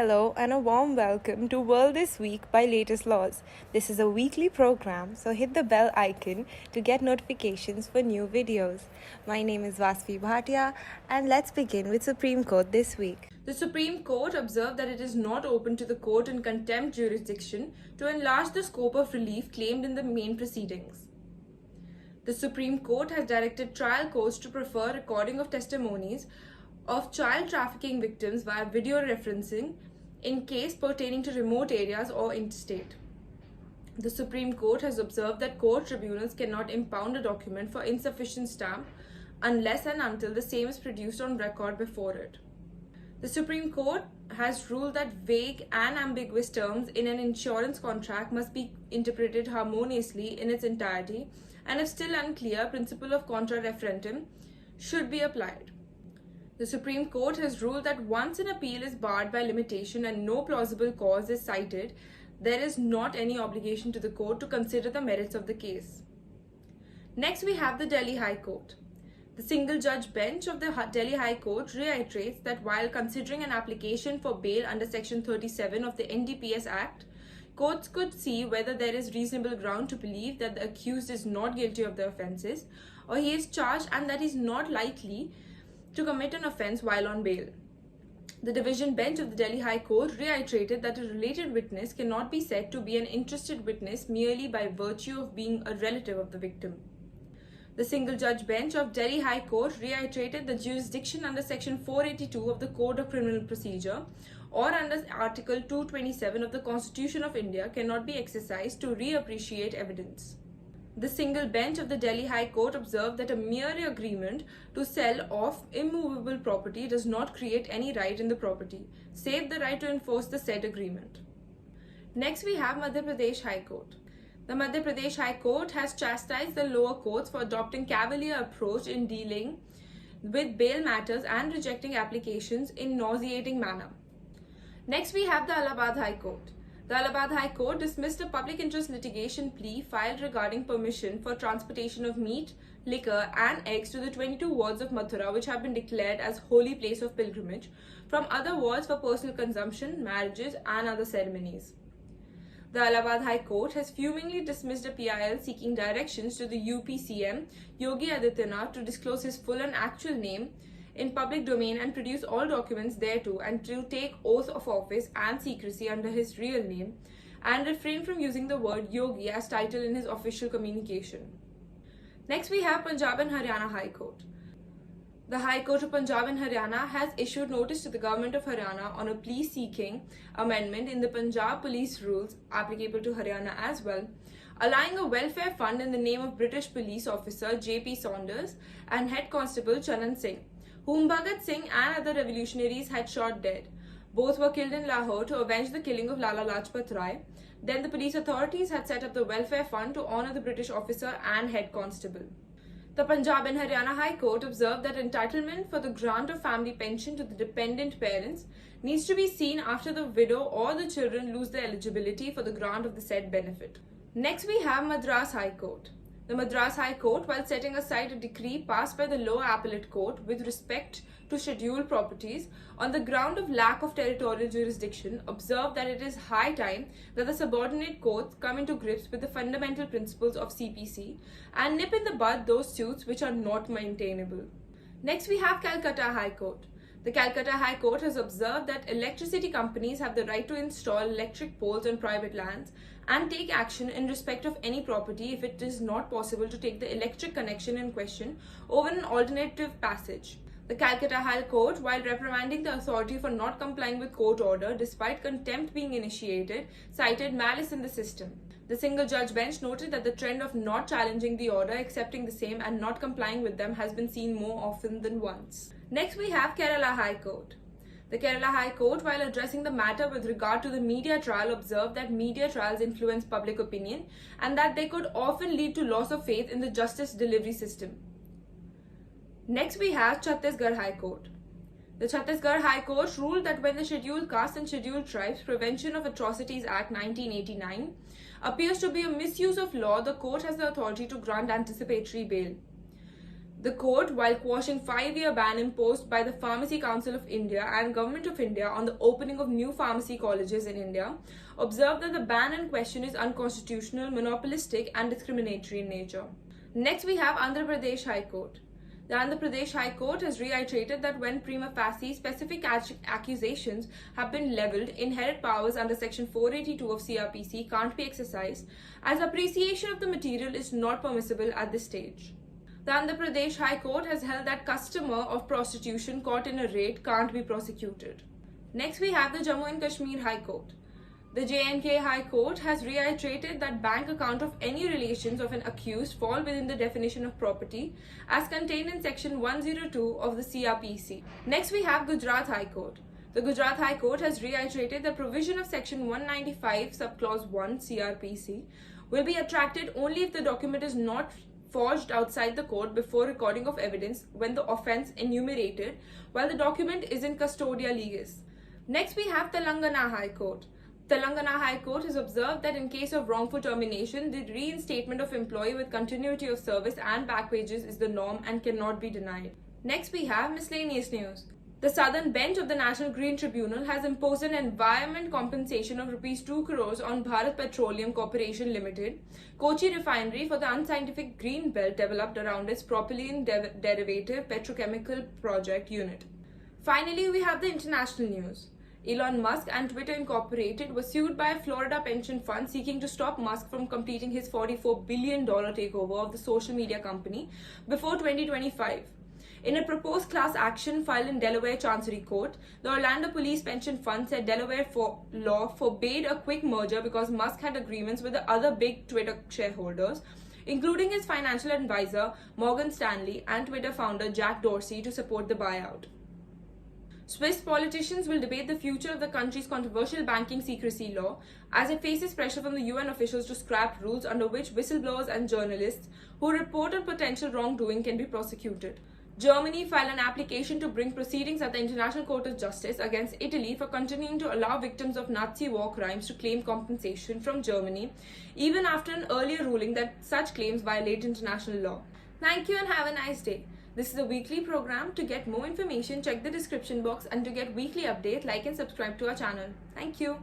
Hello and a warm welcome to World This Week by Latest Laws. This is a weekly program, so hit the bell icon to get notifications for new videos. My name is Vasvi Bhatia and let's begin with Supreme Court this week. The Supreme Court observed that it is not open to the court in contempt jurisdiction to enlarge the scope of relief claimed in the main proceedings. The Supreme Court has directed trial courts to prefer recording of testimonies of child trafficking victims via video referencing in case pertaining to remote areas or interstate. The Supreme Court has observed that court tribunals cannot impound a document for insufficient stamp unless and until the same is produced on record before it. The Supreme Court has ruled that vague and ambiguous terms in an insurance contract must be interpreted harmoniously in its entirety, and if still unclear, principle of contra referendum should be applied. The Supreme Court has ruled that once an appeal is barred by limitation and no plausible cause is cited, there is not any obligation to the court to consider the merits of the case. Next, we have the Delhi High Court. The single judge bench of the Delhi High Court reiterates that while considering an application for bail under Section 37 of the NDPS Act, courts could see whether there is reasonable ground to believe that the accused is not guilty of the offences or he is charged and that he is not likely to commit an offence while on bail. The division bench of the Delhi High Court reiterated that a related witness cannot be said to be an interested witness merely by virtue of being a relative of the victim. The single judge bench of Delhi High Court reiterated the jurisdiction under Section 482 of the Code of Criminal Procedure or under Article 227 of the Constitution of India cannot be exercised to reappreciate evidence. The single bench of the Delhi High Court observed that a mere agreement to sell off immovable property does not create any right in the property, save the right to enforce the said agreement. Next, we have Madhya Pradesh High Court. The Madhya Pradesh High Court has chastised the lower courts for adopting cavalier approach in dealing with bail matters and rejecting applications in nauseating manner. Next, we have the Allahabad High Court. The Allahabad High Court dismissed a public interest litigation plea filed regarding permission for transportation of meat, liquor and eggs to the 22 wards of Mathura which have been declared as holy place of pilgrimage from other wards for personal consumption, marriages and other ceremonies. The Allahabad High Court has fumingly dismissed a PIL seeking directions to the UP CM Yogi Adityanath to disclose his full and actual name in public domain and produce all documents thereto, and to take oath of office and secrecy under his real name, and refrain from using the word Yogi as title in his official communication. Next, we have Punjab and Haryana High Court. The High Court of Punjab and Haryana has issued notice to the Government of Haryana on a plea seeking amendment in the Punjab Police Rules applicable to Haryana as well, allowing a welfare fund in the name of British police officer J.P. Saunders and Head Constable Chanan Singh, whom Bhagat Singh and other revolutionaries had shot dead. Both were killed in Lahore to avenge the killing of Lala Lajpat Rai. Then the police authorities had set up the welfare fund to honour the British officer and head constable. The Punjab and Haryana High Court observed that entitlement for the grant of family pension to the dependent parents needs to be seen after the widow or the children lose their eligibility for the grant of the said benefit. Next, we have Madras High Court. The Madras High Court, while setting aside a decree passed by the lower appellate court with respect to scheduled properties on the ground of lack of territorial jurisdiction, observed that it is high time that the subordinate courts come into grips with the fundamental principles of CrPC and nip in the bud those suits which are not maintainable. Next, we have Calcutta High Court. The Calcutta High Court has observed that electricity companies have the right to install electric poles on private lands and take action in respect of any property if it is not possible to take the electric connection in question over an alternative passage. The Calcutta High Court, while reprimanding the authority for not complying with court order despite contempt being initiated, cited malice in the system. The single judge bench noted that the trend of not challenging the order, accepting the same and not complying with them has been seen more often than once. Next, we have Kerala High Court. The Kerala High Court, while addressing the matter with regard to the media trial, observed that media trials influence public opinion and that they could often lead to loss of faith in the justice delivery system. Next, we have Chhattisgarh High Court. The Chhattisgarh High Court ruled that when the Scheduled Caste and Scheduled Tribes Prevention of Atrocities Act 1989 appears to be a misuse of law, the court has the authority to grant anticipatory bail. The court, while quashing 5-year ban imposed by the Pharmacy Council of India and Government of India on the opening of new pharmacy colleges in India, observed that the ban in question is unconstitutional, monopolistic and discriminatory in nature. Next, we have Andhra Pradesh High Court. The Andhra Pradesh High Court has reiterated that when prima facie specific accusations have been levelled, inherent powers under Section 482 of CrPC can't be exercised, as appreciation of the material is not permissible at this stage. The Andhra Pradesh High Court has held that customer of prostitution caught in a raid can't be prosecuted. Next, we have the Jammu and Kashmir High Court. The J&K High Court has reiterated that bank account of any relations of an accused fall within the definition of property as contained in Section 102 of the CrPC. Next, we have Gujarat High Court. The Gujarat High Court has reiterated the provision of Section 195 subclause 1 CrPC will be attracted only if the document is not forged outside the court before recording of evidence when the offence enumerated while the document is in custodia legis. Next, we have Telangana High Court. Telangana High Court has observed that in case of wrongful termination, the reinstatement of employee with continuity of service and back wages is the norm and cannot be denied. Next, we have miscellaneous news. The Southern Bench of the National Green Tribunal has imposed an environment compensation of Rs 2 crores on Bharat Petroleum Corporation Limited, Kochi Refinery, for the unscientific green belt developed around its propylene derivative petrochemical project unit. Finally, we have the international news. Elon Musk and Twitter Incorporated were sued by a Florida pension fund seeking to stop Musk from completing his $44 billion takeover of the social media company before 2025. In a proposed class action filed in Delaware Chancery Court, the Orlando Police Pension Fund said Delaware law forbade a quick merger because Musk had agreements with the other big Twitter shareholders, including his financial advisor Morgan Stanley and Twitter founder Jack Dorsey, to support the buyout. Swiss politicians will debate the future of the country's controversial banking secrecy law as it faces pressure from the UN officials to scrap rules under which whistleblowers and journalists who report on potential wrongdoing can be prosecuted. Germany filed an application to bring proceedings at the International Court of Justice against Italy for continuing to allow victims of Nazi war crimes to claim compensation from Germany, even after an earlier ruling that such claims violate international law. Thank you and have a nice day. This is a weekly program. To get more information, check the description box, and to get weekly update, like and subscribe to our channel. Thank you.